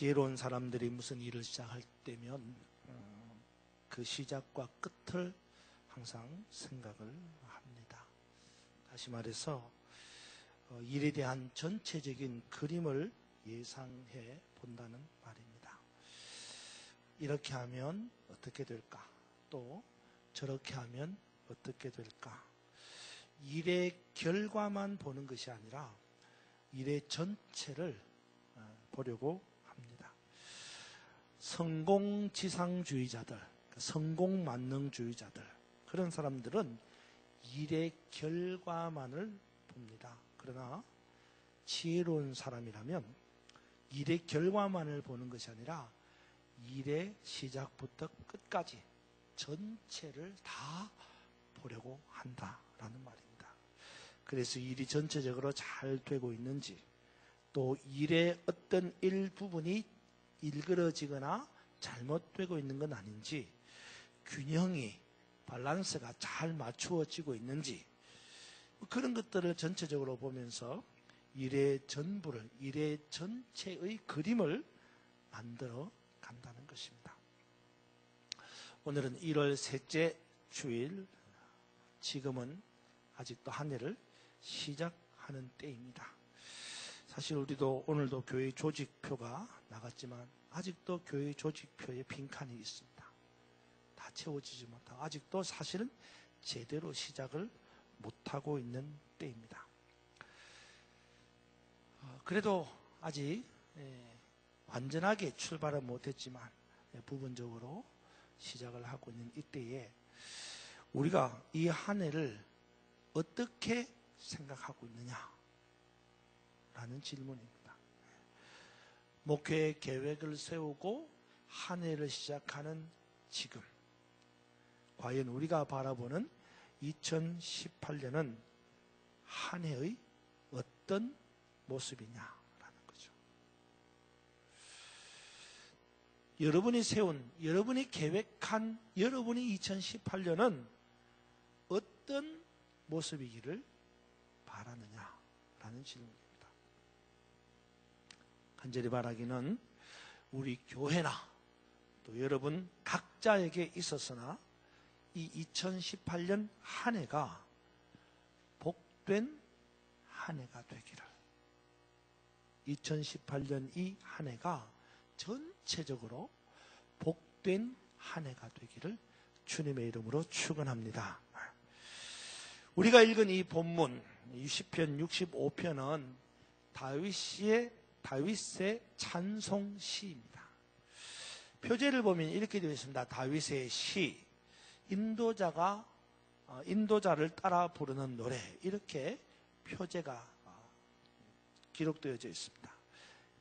지혜로운 사람들이 무슨 일을 시작할 때면 그 시작과 끝을 항상 생각을 합니다. 다시 말해서 일에 대한 전체적인 그림을 예상해 본다는 말입니다. 이렇게 하면 어떻게 될까? 또 저렇게 하면 어떻게 될까? 일의 결과만 보는 것이 아니라 일의 전체를 보려고 합니다. 성공지상주의자들, 성공만능주의자들, 그런 사람들은 일의 결과만을 봅니다. 그러나 지혜로운 사람이라면 일의 결과만을 보는 것이 아니라 일의 시작부터 끝까지 전체를 다 보려고 한다라는 말입니다. 그래서 일이 전체적으로 잘 되고 있는지, 또 일의 어떤 일부분이 일그러지거나 잘못되고 있는 건 아닌지, 균형이, 밸런스가 잘 맞추어지고 있는지, 그런 것들을 전체적으로 보면서 일의 전부를, 일의 전체의 그림을 만들어 간다는 것입니다. 오늘은 1월 셋째 주일, 지금은 아직도 한 해를 시작하는 때입니다. 사실 우리도 오늘도 교회 조직표가 나갔지만 아직도 교회 조직표에 빈칸이 있습니다. 다 채워지지 못하고 아직도 사실은 제대로 시작을 못하고 있는 때입니다. 그래도 아직 완전하게 출발은 못했지만 부분적으로 시작을 하고 있는 이때에 우리가 이 한 해를 어떻게 생각하고 있느냐 라는 질문입니다. 목회 계획을 세우고 한 해를 시작하는 지금, 과연 우리가 바라보는 2018년은 한 해의 어떤 모습이냐라는 거죠. 여러분이 세운, 여러분이 계획한 여러분이 2018년은 어떤 모습이기를 바라느냐라는 질문입니다. 간절히 바라기는 우리 교회나 또 여러분 각자에게 있어서나 이 2018년 한 해가 복된 한 해가 되기를, 2018년 이 한 해가 전체적으로 복된 한 해가 되기를 주님의 이름으로 축원합니다. 우리가 읽은 이 본문 시편 65편은 다윗의 찬송 시입니다. 표제를 보면 이렇게 되어 있습니다. 다윗의 시, 인도자를 따라 부르는 노래, 이렇게 표제가 기록되어져 있습니다.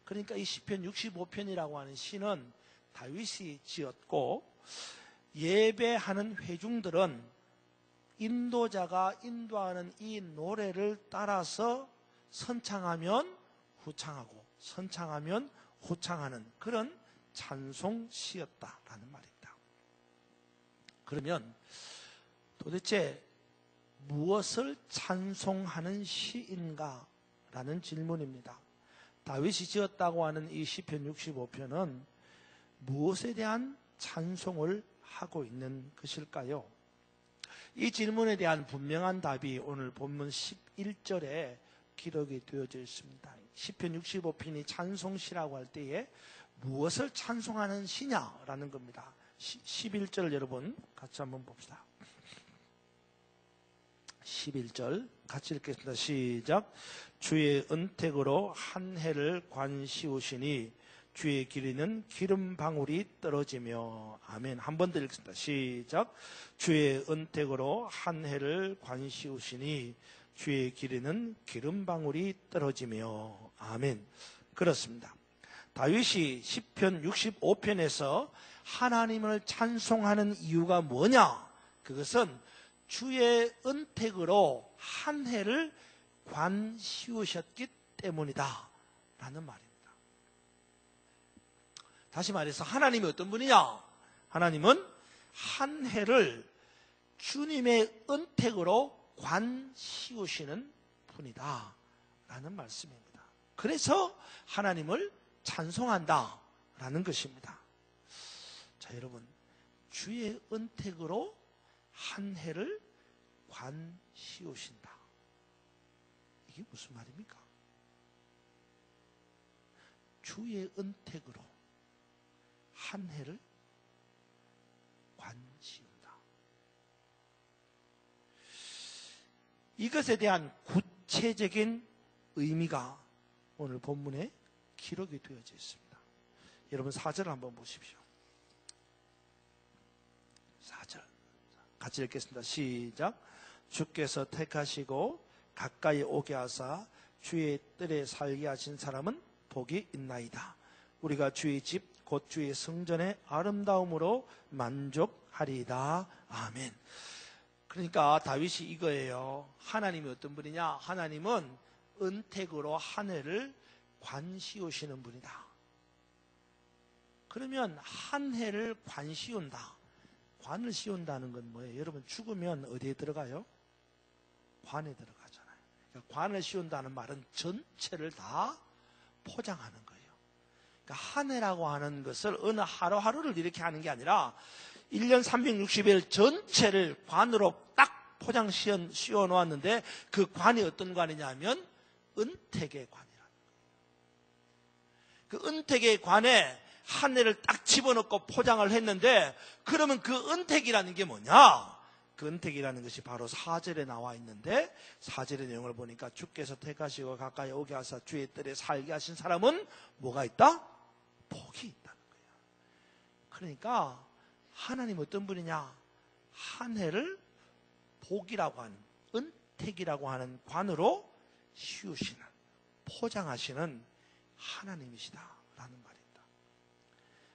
그러니까 이 시편 65편이라고 하는 시는 다윗이 지었고, 예배하는 회중들은 인도자가 인도하는 이 노래를 따라서 선창하면 후창하고 선창하면 호창하는 그런 찬송시였다라는 말입니다. 그러면 도대체 무엇을 찬송하는 시인가라는 질문입니다. 다윗이 지었다고 하는 이 시편 65편은 무엇에 대한 찬송을 하고 있는 것일까요? 이 질문에 대한 분명한 답이 오늘 본문 11절에 기록이 되어져 있습니다. 시편 65편이 찬송시라고 할 때에 무엇을 찬송하는 시냐라는 겁니다. 11절 여러분 같이 한번 봅시다. 11절 같이 읽겠습니다. 시작. 주의 은택으로 한 해를 관시우시니 주의 길이는 기름방울이 떨어지며. 아멘. 한 번 더 읽겠습니다. 시작. 주의 은택으로 한 해를 관시우시니 주의 길이는 기름방울이 떨어지며. 아멘. 그렇습니다. 다윗이 시편 65편에서 하나님을 찬송하는 이유가 뭐냐? 그것은 주의 은택으로 한 해를 관시우셨기 때문이다 라는 말입니다. 다시 말해서 하나님이 어떤 분이냐? 하나님은 한 해를 주님의 은택으로 관시우시는 분이다 라는 말씀입니다. 그래서 하나님을 찬송한다, 라는 것입니다. 자, 여러분, 주의 은택으로 한 해를 관씌우신다. 이게 무슨 말입니까? 주의 은택으로 한 해를 관씌운다. 이것에 대한 구체적인 의미가 오늘 본문에 기록이 되어져 있습니다. 여러분 4절 한번 보십시오. 4절 같이 읽겠습니다. 시작. 주께서 택하시고 가까이 오게 하사 주의 뜰에 살게 하신 사람은 복이 있나이다. 우리가 주의 집 곧 주의 성전의 아름다움으로 만족하리이다. 아멘. 그러니까 다윗이 이거예요. 하나님이 어떤 분이냐? 하나님은 은택으로 한 해를 관씌우시는 분이다. 그러면 한 해를 관씌운다. 관을 씌운다는 건 뭐예요? 여러분 죽으면 어디에 들어가요? 관에 들어가잖아요. 그러니까 관을 씌운다는 말은 전체를 다 포장하는 거예요. 그러니까 한 해라고 하는 것을 어느 하루하루를 이렇게 하는 게 아니라 1년 360일 전체를 관으로 딱 포장 씌워 놓았는데 그 관이 어떤 관이냐면 은택의 관이라는 거예요. 그 은택의 관에 한 해를 딱 집어넣고 포장을 했는데 그러면 그 은택이라는 게 뭐냐? 그 은택이라는 것이 바로 4절에 나와 있는데 4절의 내용을 보니까 주께서 택하시고 가까이 오게 하사 주의 뜰에 살게 하신 사람은 뭐가 있다? 복이 있다는 거예요. 그러니까 하나님 어떤 분이냐? 한 해를 복이라고 하는 은택이라고 하는 관으로 씌우시는 포장하시는 하나님이시다라는 말입니다.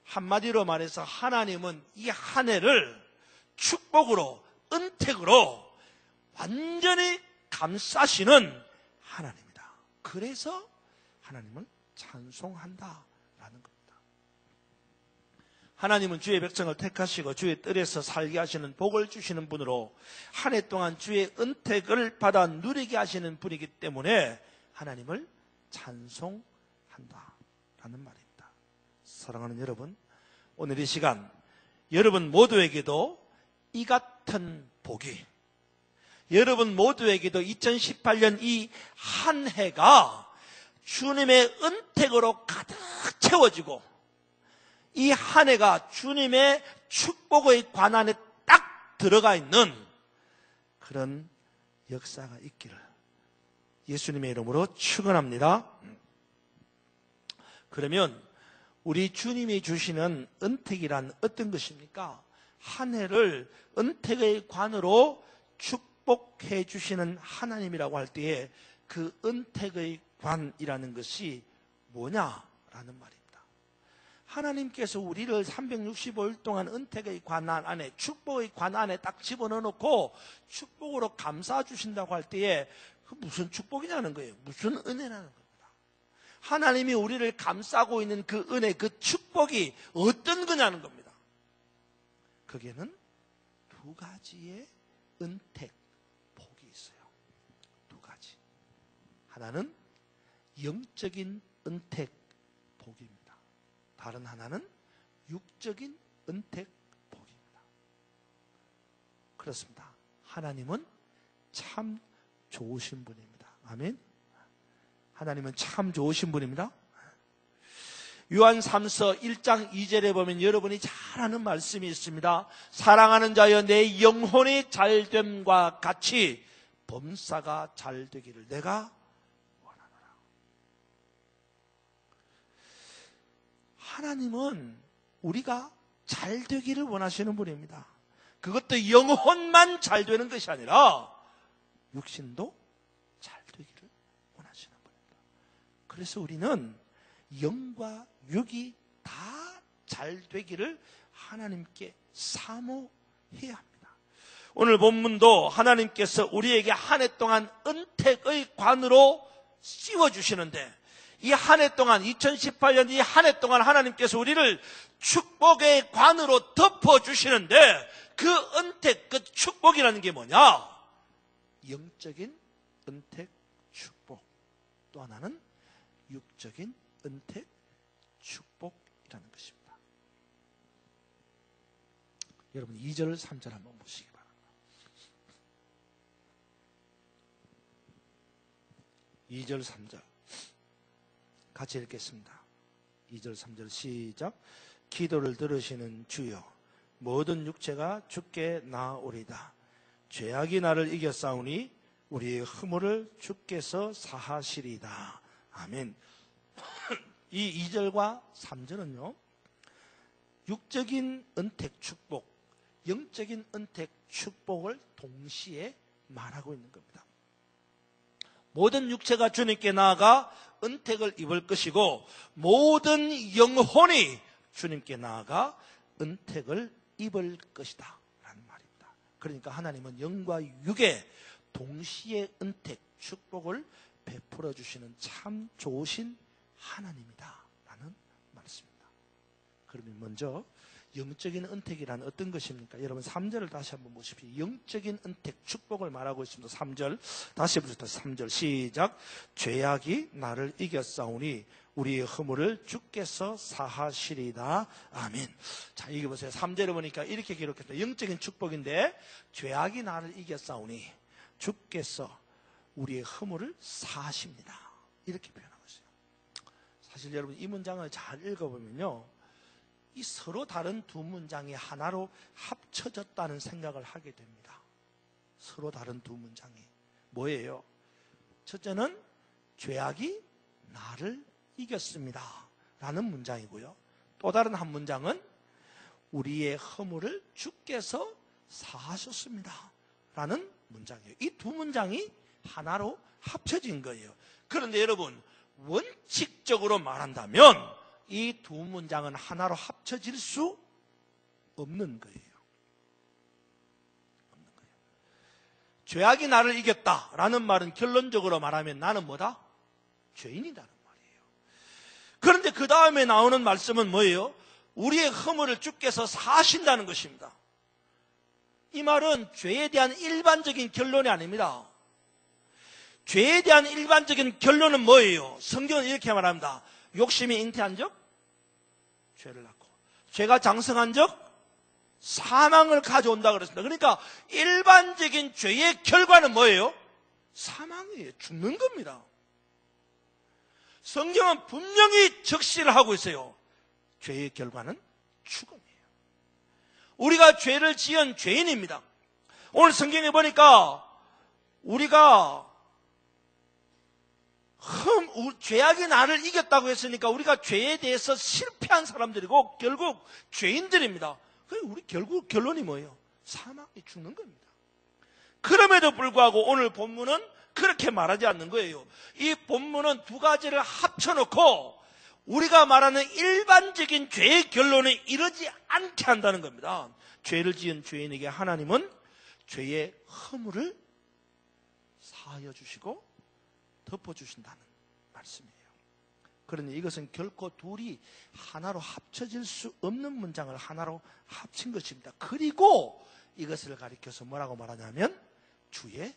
한마디로 말해서 하나님은 이 한 해를 축복으로 은택으로 완전히 감싸시는 하나님이다. 그래서 하나님을 찬송한다라는 겁니다. 하나님은 주의 백성을 택하시고 주의 뜰에서 살게 하시는 복을 주시는 분으로 한 해 동안 주의 은택을 받아 누리게 하시는 분이기 때문에 하나님을 찬송한다라는 말입니다. 사랑하는 여러분, 오늘 이 시간 여러분 모두에게도 이 같은 복이, 여러분 모두에게도 2018년 이 한 해가 주님의 은택으로 가득 채워지고 이 한 해가 주님의 축복의 관 안에 딱 들어가 있는 그런 역사가 있기를 예수님의 이름으로 축원합니다. 그러면 우리 주님이 주시는 은택이란 어떤 것입니까? 한 해를 은택의 관으로 축복해 주시는 하나님이라고 할 때에 그 은택의 관이라는 것이 뭐냐라는 말입니다. 하나님께서 우리를 365일 동안 은택의 관 안에, 축복의 관 안에 딱 집어넣어놓고 축복으로 감싸 주신다고 할 때에 그 무슨 축복이냐는 거예요. 무슨 은혜라는 겁니다. 하나님이 우리를 감싸고 있는 그 은혜, 그 축복이 어떤 거냐는 겁니다. 거기에는 두 가지의 은택, 복이 있어요. 두 가지. 하나는 영적인 은택, 복입니다. 다른 하나는 육적인 은택, 복입니다. 그렇습니다. 하나님은 참 좋으신 분입니다. 아멘. 하나님은 참 좋으신 분입니다. 요한 3서 1장 2절에 보면 여러분이 잘 아는 말씀이 있습니다. 사랑하는 자여 내 영혼이 잘됨과 같이 범사가 잘되기를 내가 원하노라. 하나님은 우리가 잘되기를 원하시는 분입니다. 그것도 영혼만 잘되는 것이 아니라 육신도 잘되기를 원하시는 분입니다. 그래서 우리는 영과 육이 다 잘되기를 하나님께 사모해야 합니다. 오늘 본문도 하나님께서 우리에게 한 해 동안 은택의 관으로 씌워주시는데 이 한 해 동안 2018년 이 한 해 동안 하나님께서 우리를 축복의 관으로 덮어주시는데 그 은택, 그 축복이라는 게 뭐냐? 영적인 은택, 축복. 또 하나는 육적인 은택, 축복입니다. 것입니다. 여러분 2절 3절 한번 보시기 바랍니다. 2절 3절 같이 읽겠습니다. 2절 3절 시작. 기도를 들으시는 주여, 모든 육체가 주께 나아오리다. 죄악이 나를 이겼사오니 우리의 허물을 주께서 사하시리다. 아멘. 이 2절과 3절은요, 육적인 은택 축복, 영적인 은택 축복을 동시에 말하고 있는 겁니다. 모든 육체가 주님께 나아가 은택을 입을 것이고, 모든 영혼이 주님께 나아가 은택을 입을 것이다 라는 말입니다. 그러니까 하나님은 영과 육에 동시에 은택, 축복을 베풀어 주시는 참 좋으신 하나님이다 라는 말씀입니다. 그러면 먼저 영적인 은택이란 어떤 것입니까? 여러분 3절을 다시 한번 보십시오. 영적인 은택, 축복을 말하고 있습니다. 3절 다시 부르다 3절 시작. 죄악이 나를 이겼사오니 우리의 허물을 주께서 사하시리다. 아멘. 자, 이게 보세요. 3절에 보니까 이렇게 기록했다. 영적인 축복인데, 죄악이 나를 이겼사오니 주께서 우리의 허물을 사하십니다. 이렇게 표현하고 있어요. 사실 여러분 이 문장을 잘 읽어보면요, 이 서로 다른 두 문장이 하나로 합쳐졌다는 생각을 하게 됩니다. 서로 다른 두 문장이 뭐예요? 첫째는 죄악이 나를 이겼습니다 라는 문장이고요, 또 다른 한 문장은 우리의 허물을 주께서 사하셨습니다 라는 문장이에요. 이 두 문장이 하나로 합쳐진 거예요. 그런데 여러분, 원칙적으로 말한다면 이 두 문장은 하나로 합쳐질 수 없는 거예요. 없는 거예요. 죄악이 나를 이겼다라는 말은 결론적으로 말하면 나는 뭐다? 죄인이라는 말이에요. 그런데 그 다음에 나오는 말씀은 뭐예요? 우리의 허물을 주께서 사하신다는 것입니다. 이 말은 죄에 대한 일반적인 결론이 아닙니다. 죄에 대한 일반적인 결론은 뭐예요? 성경은 이렇게 말합니다. 욕심이 잉태한 적 죄를 낳고, 죄가 장성한 적 사망을 가져온다 그랬습니다. 그러니까 일반적인 죄의 결과는 뭐예요? 사망이에요. 죽는 겁니다. 성경은 분명히 적시를 하고 있어요. 죄의 결과는 죽음이에요. 우리가 죄를 지은 죄인입니다. 오늘 성경에 보니까 우리가 죄악이 나를 이겼다고 했으니까 우리가 죄에 대해서 실패한 사람들이고 결국 죄인들입니다. 우리 결국 결론이 뭐예요? 사망이 죽는 겁니다. 그럼에도 불구하고 오늘 본문은 그렇게 말하지 않는 거예요. 이 본문은 두 가지를 합쳐놓고 우리가 말하는 일반적인 죄의 결론에 이르지 않게 한다는 겁니다. 죄를 지은 죄인에게 하나님은 죄의 허물을 사하여 주시고 덮어주신다는 말씀이에요. 그러니 이것은 결코 둘이 하나로 합쳐질 수 없는 문장을 하나로 합친 것입니다. 그리고 이것을 가리켜서 뭐라고 말하냐면 주의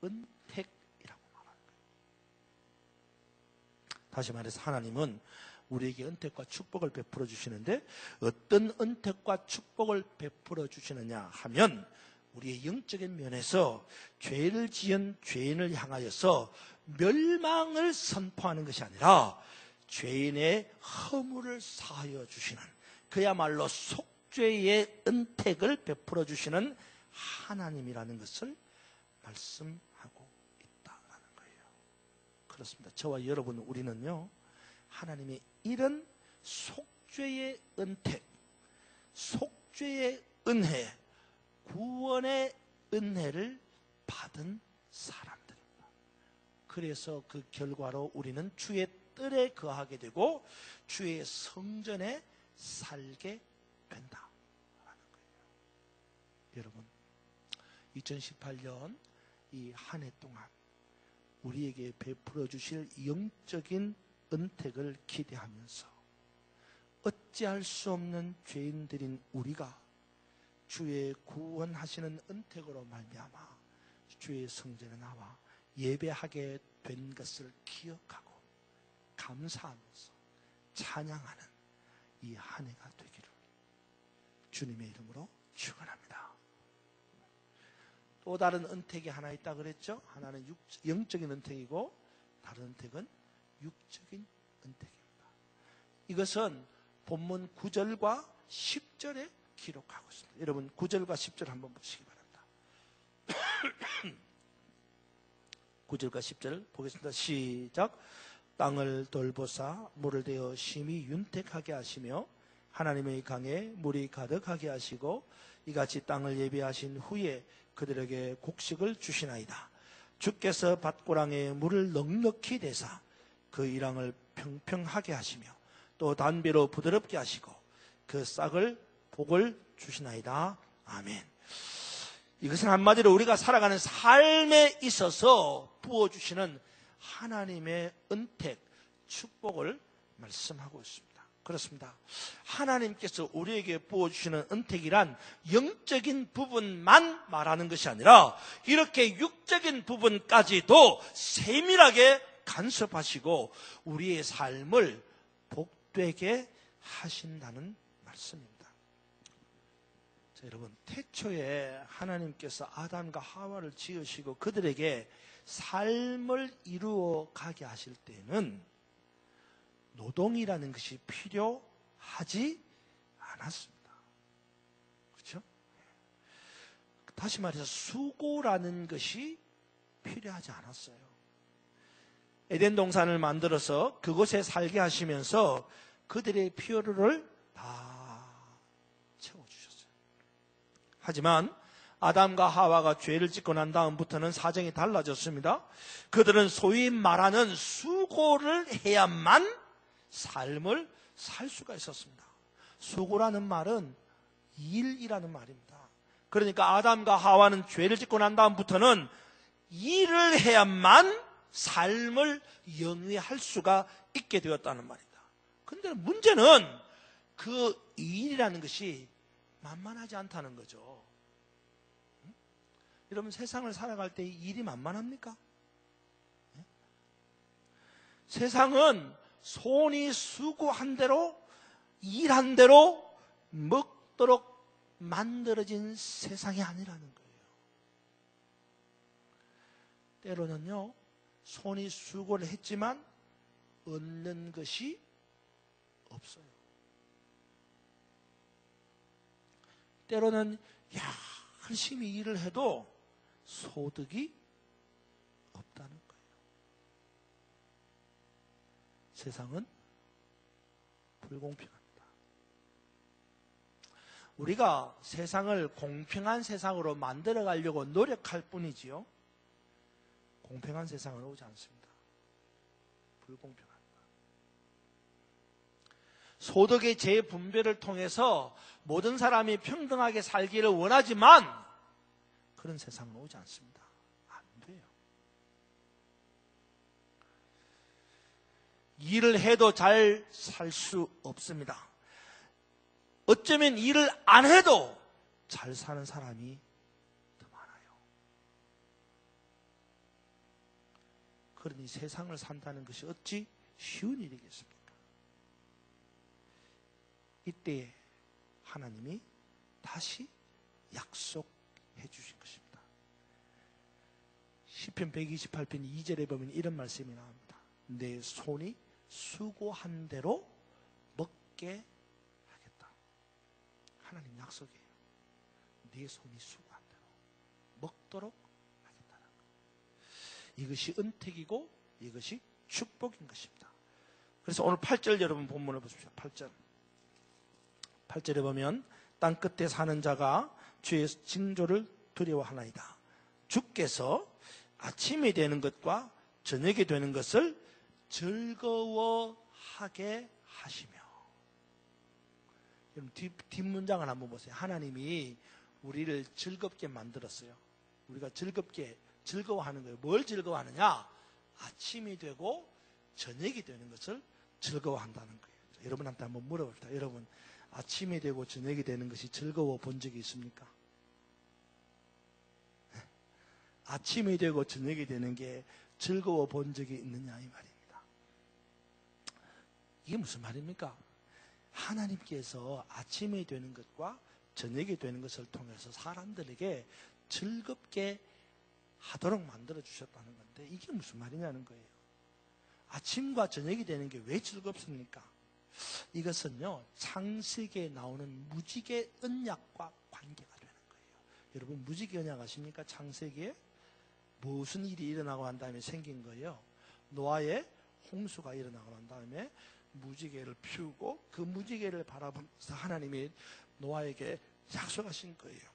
은택이라고 말하는 거예요. 다시 말해서 하나님은 우리에게 은택과 축복을 베풀어 주시는데, 어떤 은택과 축복을 베풀어 주시느냐 하면 우리의 영적인 면에서 죄를 지은 죄인을 향하여서 멸망을 선포하는 것이 아니라 죄인의 허물을 사하여 주시는, 그야말로 속죄의 은택을 베풀어 주시는 하나님이라는 것을 말씀하고 있다는 거예요. 그렇습니다. 저와 여러분, 우리는요, 하나님의 이런 속죄의 은택, 속죄의 은혜, 구원의 은혜를 받은 사람들입니다. 그래서 그 결과로 우리는 주의 뜰에 거하게 되고 주의 성전에 살게 된다라는 거예요. 여러분, 2018년 이 한 해 동안 우리에게 베풀어 주실 영적인 은택을 기대하면서 어찌할 수 없는 죄인들인 우리가 주의 구원하시는 은택으로 말미암아 주의 성전에 나와 예배하게 된 것을 기억하고 감사하면서 찬양하는 이 한 해가 되기를 주님의 이름으로 축원합니다. 또 다른 은택이 하나 있다 그랬죠? 하나는 영적인 은택이고 다른 은택은 육적인 은택입니다. 이것은 본문 9절과 10절에 기록하고 있습니다. 여러분 9절과 10절 한번 보시기 바랍니다. 9절과 10절 보겠습니다. 시작. 땅을 돌보사 물을 대어 심히 윤택하게 하시며 하나님의 강에 물이 가득하게 하시고 이같이 땅을 예비하신 후에 그들에게 곡식을 주시나이다. 주께서 밭고랑에 물을 넉넉히 대사 그 이랑을 평평하게 하시며 또 단비로 부드럽게 하시고 그 싹을 복을 주시나이다. 아멘. 이것은 한마디로 우리가 살아가는 삶에 있어서 부어주시는 하나님의 은택, 축복을 말씀하고 있습니다. 그렇습니다. 하나님께서 우리에게 부어주시는 은택이란 영적인 부분만 말하는 것이 아니라 이렇게 육적인 부분까지도 세밀하게 간섭하시고 우리의 삶을 복되게 하신다는 말씀입니다. 자, 여러분, 태초에 하나님께서 아담과 하와를 지으시고 그들에게 삶을 이루어 가게 하실 때는 노동이라는 것이 필요하지 않았습니다. 그렇죠? 다시 말해서 수고라는 것이 필요하지 않았어요. 에덴 동산을 만들어서 그곳에 살게 하시면서 그들의 필요를 다 채워주셨어요. 하지만 아담과 하와가 죄를 짓고 난 다음부터는 사정이 달라졌습니다. 그들은 소위 말하는 수고를 해야만 삶을 살 수가 있었습니다. 수고라는 말은 일이라는 말입니다. 그러니까 아담과 하와는 죄를 짓고 난 다음부터는 일을 해야만 삶을 영위할 수가 있게 되었다는 말입니다. 그런데 문제는 그 일이라는 것이 만만하지 않다는 거죠. 여러분, 세상을 살아갈 때 일이 만만합니까? 세상은 손이 수고한 대로 일한 대로 먹도록 만들어진 세상이 아니라는 거예요. 때로는요, 손이 수고를 했지만 얻는 것이 없어요. 때로는 열심히 일을 해도 소득이 없다는 거예요. 세상은 불공평합니다. 우리가 세상을 공평한 세상으로 만들어 가려고 노력할 뿐이지요, 공평한 세상은 오지 않습니다. 불공평합니다. 소득의 재분배를 통해서 모든 사람이 평등하게 살기를 원하지만 그런 세상은 오지 않습니다. 안 돼요. 일을 해도 잘 살 수 없습니다. 어쩌면 일을 안 해도 잘 사는 사람이 더 많아요. 그러니 세상을 산다는 것이 어찌 쉬운 일이겠습니까? 이때에 하나님이 다시 약속해 주신 것입니다. 시편 128편 2절에 보면 이런 말씀이 나옵니다. 내 손이 수고한 대로 먹게 하겠다. 하나님 약속이에요. 내 손이 수고한 대로 먹도록 하겠다는 거예요. 이것이 은택이고 이것이 축복인 것입니다. 그래서 오늘 8절 여러분 본문을 보십시오. 8절에 보면 땅 끝에 사는 자가 주의 징조를 두려워하나이다. 주께서 아침이 되는 것과 저녁이 되는 것을 즐거워하게 하시며. 뒷문장을 한번 보세요. 하나님이 우리를 즐겁게 만들었어요. 우리가 즐거워하는 거예요. 뭘 즐거워하느냐? 아침이 되고 저녁이 되는 것을 즐거워한다는 거예요. 여러분한테 한번 물어봅시다. 여러분, 아침이 되고 저녁이 되는 것이 즐거워 본 적이 있습니까? 아침이 되고 저녁이 되는 게 즐거워 본 적이 있느냐 이 말입니다. 이게 무슨 말입니까? 하나님께서 아침이 되는 것과 저녁이 되는 것을 통해서 사람들에게 즐겁게 하도록 만들어 주셨다는 건데, 이게 무슨 말이냐는 거예요. 아침과 저녁이 되는 게 왜 즐겁습니까? 이것은요, 창세기에 나오는 무지개 언약과 관계가 되는 거예요. 여러분, 무지개 언약 아십니까? 창세기에 무슨 일이 일어나고 난 다음에 생긴 거예요? 노아의 홍수가 일어나고 난 다음에 무지개를 피우고, 그 무지개를 바라보면서 하나님이 노아에게 약속하신 거예요.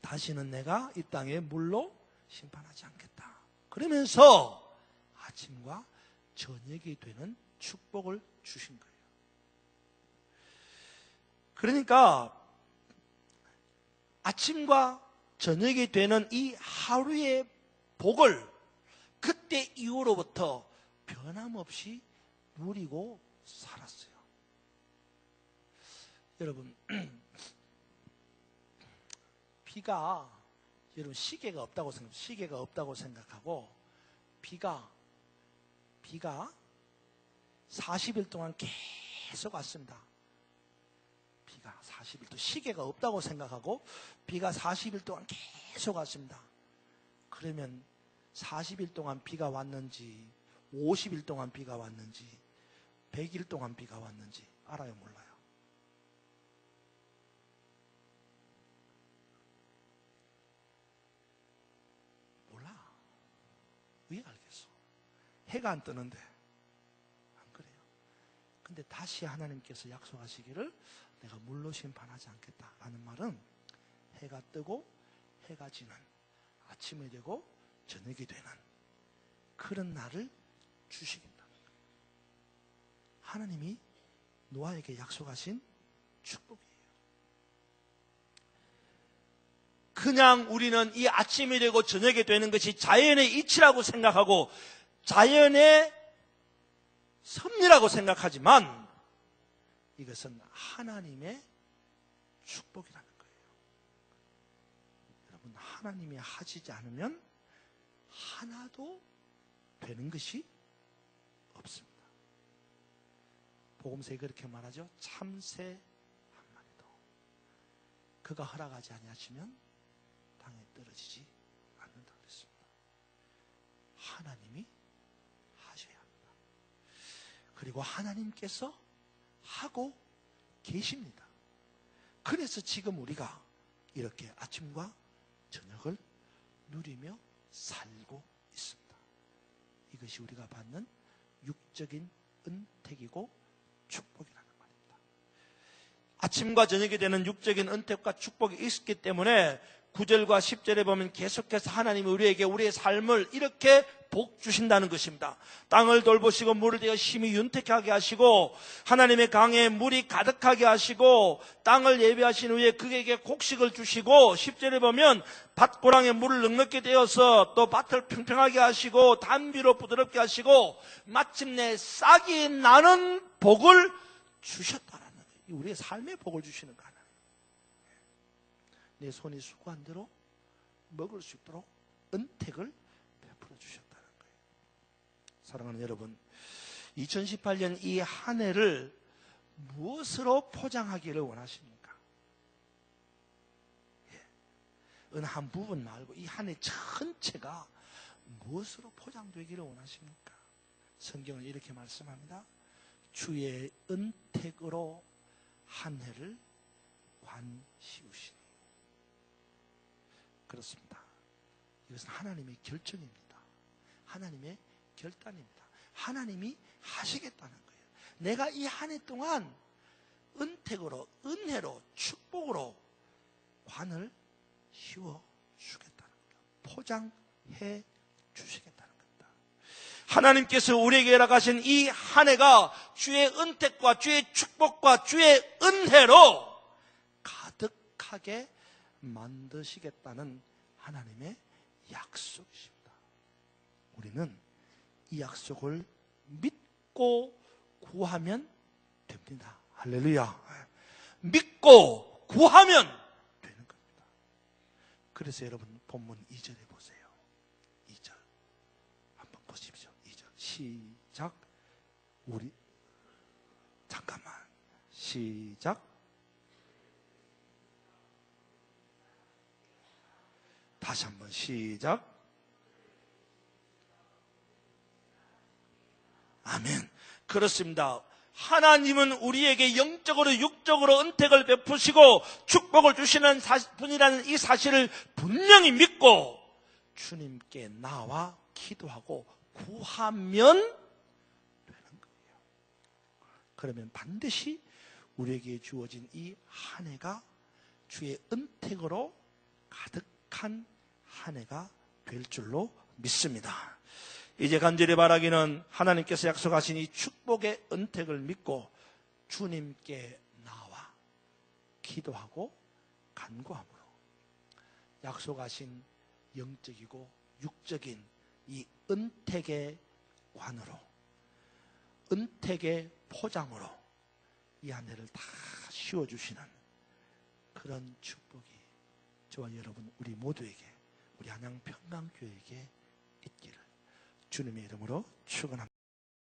다시는 내가 이 땅에 물로 심판하지 않겠다. 그러면서 아침과 저녁이 되는 축복을 주신 거예요. 그러니까 아침과 저녁이 되는 이 하루의 복을 그때 이후로부터 변함없이 누리고 살았어요. 여러분, 비가, 여러분 시계가 없다고 생각하고, 비가 40일 동안 계속 왔습니다. 비가 40일 동안, 시계가 없다고 생각하고 비가 40일 동안 계속 왔습니다. 그러면 40일 동안 비가 왔는지, 50일 동안 비가 왔는지, 100일 동안 비가 왔는지 알아요, 몰라요? 몰라. 왜 알겠어? 해가 안 뜨는데. 안 그래요? 근데 다시 하나님께서 약속하시기를 내가 물로 심판하지 않겠다라는 말은 해가 뜨고 해가 지는, 아침이 되고 저녁이 되는 그런 날을 주시겠다는 거예요. 하나님이 노아에게 약속하신 축복이에요. 그냥 우리는 이 아침이 되고 저녁이 되는 것이 자연의 이치라고 생각하고 자연의 섭리라고 생각하지만, 이것은 하나님의 축복이라는 거예요. 여러분, 하나님이 하시지 않으면 하나도 되는 것이 없습니다. 복음서에 그렇게 말하죠. 참새 한 마리도 그가 허락하지 아니하시면 땅에 떨어지지 않는다 그랬습니다. 하나님이 하셔야 합니다. 그리고 하나님께서 하고 계십니다. 그래서 지금 우리가 이렇게 아침과 저녁을 누리며 살고 있습니다. 이것이 우리가 받는 육적인 은택이고 축복이라는 말입니다. 아침과 저녁이 되는 육적인 은택과 축복이 있었기 때문에 9절과 10절에 보면 계속해서 하나님이 우리에게 우리의 삶을 이렇게 복 주신다는 것입니다. 땅을 돌보시고 물을 대어 심히 윤택하게 하시고, 하나님의 강에 물이 가득하게 하시고, 땅을 예비하신 후에 그에게 곡식을 주시고, 10절에 보면 밭고랑에 물을 넉넉히 되어서 또 밭을 평평하게 하시고 단비로 부드럽게 하시고 마침내 싹이 나는 복을 주셨다라는 거예요. 우리의 삶의 복을 주시는 거 하나님. 내 손이 수고한 대로 먹을 수 있도록 은택을 베풀어 주셨다는 거예요. 사랑하는 여러분, 2018년 이 한 해를 무엇으로 포장하기를 원하십니까? 어느 한 부분 말고 이 한 해 전체가 무엇으로 포장되기를 원하십니까? 성경은 이렇게 말씀합니다. 주의 은택으로 한 해를 관씌우시니. 그렇습니다. 이것은 하나님의 결정입니다. 하나님의 결단입니다. 하나님이 하시겠다는 거예요. 내가 이 한 해 동안 은택으로, 은혜로, 축복으로 관을 씌워 주겠다는 겁니다. 포장해 주시겠다는 겁니다. 하나님께서 우리에게 허락하신 이 한 해가 주의 은택과 주의 축복과 주의 은혜로 가득하게 만드시겠다는 하나님의 약속이십니다. 우리는 이 약속을 믿고 구하면 됩니다. 할렐루야. 믿고 구하면 되는 겁니다. 그래서 여러분 본문 2절에 보세요. 2절 한번 보십시오. 2절 시작. 우리 잠깐만 시작. 다시 한번 시작. 아멘. 그렇습니다. 하나님은 우리에게 영적으로 육적으로 은택을 베푸시고 축복을 주시는 분이라는 이 사실을 분명히 믿고 주님께 나와 기도하고 구하면 되는 거예요. 그러면 반드시 우리에게 주어진 이 한 해가 주의 은택으로 가득한 한 해가 될 줄로 믿습니다. 이제 간절히 바라기는 하나님께서 약속하신 이 축복의 은택을 믿고 주님께 나와 기도하고 간구함으로 약속하신 영적이고 육적인 이 은택의 관으로, 은택의 포장으로 이 한 해를 다 씌워주시는 그런 축복이 저와 여러분 우리 모두에게, 우리 한양평강교회에게 있기를 주님의 이름으로 축원합니다.